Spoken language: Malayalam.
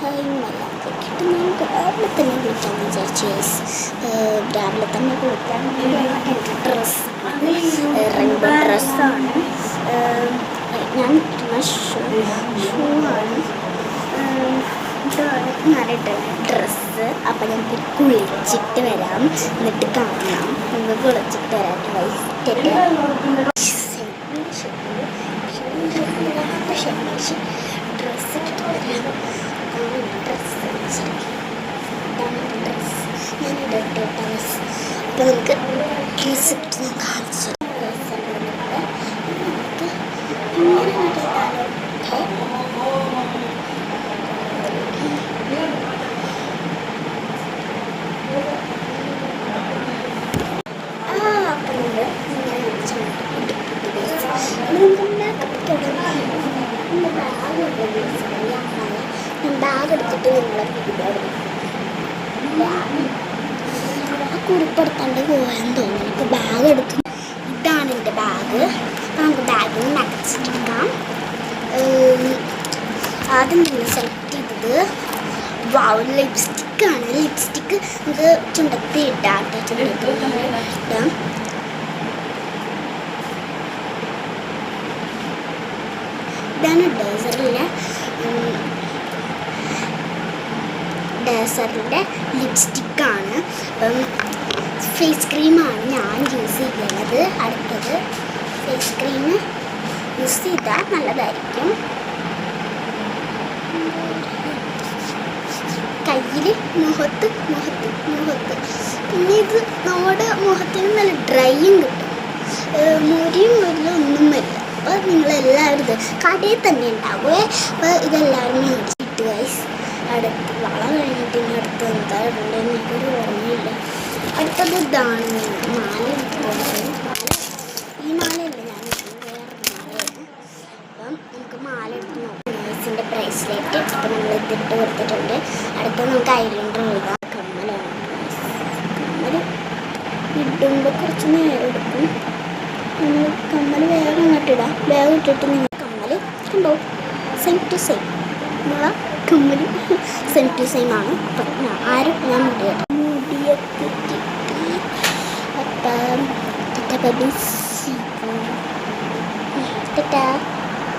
മലയാളത്തിലേക്ക് ഞാൻ രാവിലെ തന്നെ കുളിക്കാമെന്ന് വിചാരിച്ചു. രാവിലെ തന്നെ കുളിക്കാൻ എൻ്റെ ഡ്രസ്സ് റെയിൻബോ ഡ്രസ്സാണ്. ഞാൻ ഇട്ടുന്ന ഷൂ ആണ്. ഇതാണ് ഞാനിട്ടുള്ള ഡ്രസ്സ്. അപ്പം ഞങ്ങൾക്ക് കുളിച്ചിട്ട് വരാം, എന്നിട്ട് കാണാം. നമുക്ക് കുളിച്ചിട്ട് വരാം. ഡ്രസ്സ് ഞാൻ ഇടട്ടെ. അപ്പം നമുക്ക് ഡ്രസ്സ് ഇട്ട് ഞാൻ കാണിച്ചു. ബാഗ് എടുത്തിട്ട് കുറിപ്പെടുത്താണ്ട് പോകാൻ തോന്നുന്നു. എനിക്ക് ബാഗ് എടുത്തു. ഇതാണ് എൻ്റെ ബാഗ്. അപ്പം നമുക്ക് ബാഗിൽ നടിച്ചിട്ടെടുക്കാം. ആദ്യം തന്നെ സെലക്ട് ചെയ്തത് ലിപ്സ്റ്റിക്കാണ്. ലിപ്സ്റ്റിക്ക് നമുക്ക് ചുണ്ടത്തി ഇട്ടാം. ഇടാം. ഇതാണ് ഡേസറിൻ്റെ ലിപ്സ്റ്റിക്കാണ്. അപ്പം ഫേസ് ക്രീമാണ് ഞാൻ യൂസ് ചെയ്യുന്നത്. അടുത്തത് ഫേസ് ക്രീം യൂസ് ചെയ്താൽ നല്ലതായിരിക്കും. കയ്യിൽ മുഖത്ത് പിന്നെ ഇത് നമ്മുടെ മുഖത്തിന് നല്ല ഡ്രൈയും കിട്ടും. മുരിയും വരില്ല, ഒന്നും വരില്ല. അപ്പോൾ നിങ്ങളെല്ലാവരും ഇത് കടയിൽ തന്നെ ഉണ്ടാവുമേ. അപ്പോൾ ഇതെല്ലാവരും മേടിച്ചിട്ട് ഗൈസ്. അടുത്ത് വള കഴിഞ്ഞിട്ട് ഇനി അടുത്ത് എന്താ ഇടേണ്ടതെന്ന് എനിക്കൊരു ഓർമ്മയില്ല. അടുത്തത് ഇതാണ് മാല എടുക്കുന്നത്. ഈ മാലയല്ല ഞാൻ വേറൊരു മാലയാണ്. അപ്പം നമുക്ക് മാല എടുത്ത് നോക്കാം. നേഴ്സിൻ്റെ ബ്രേസ്ലെറ്റ്. അപ്പം നമ്മൾ ഇതിട്ട് കൊടുത്തിട്ടുണ്ട്. അടുത്ത നമുക്ക് ഐലൈനർ എഴുതാം. കമ്മലാണ്. കമ്മൽ ഇടുമ്പോൾ കുറച്ച് നേരം എടുക്കും. നമ്മൾ കമ്മൽ വേഗം അങ്ങോട്ടിടാം. വേഗം ഇട്ടിട്ട് നിങ്ങൾ കമ്മൽ കണ്ടോ, സെയിം ടു സെയിം. നമ്മളെ കമ്മൽ സെയിം ടു സെയിം ആണ്. അപ്പം ഞാൻ മുടിയൊക്കെ കിട്ടി. അപ്പം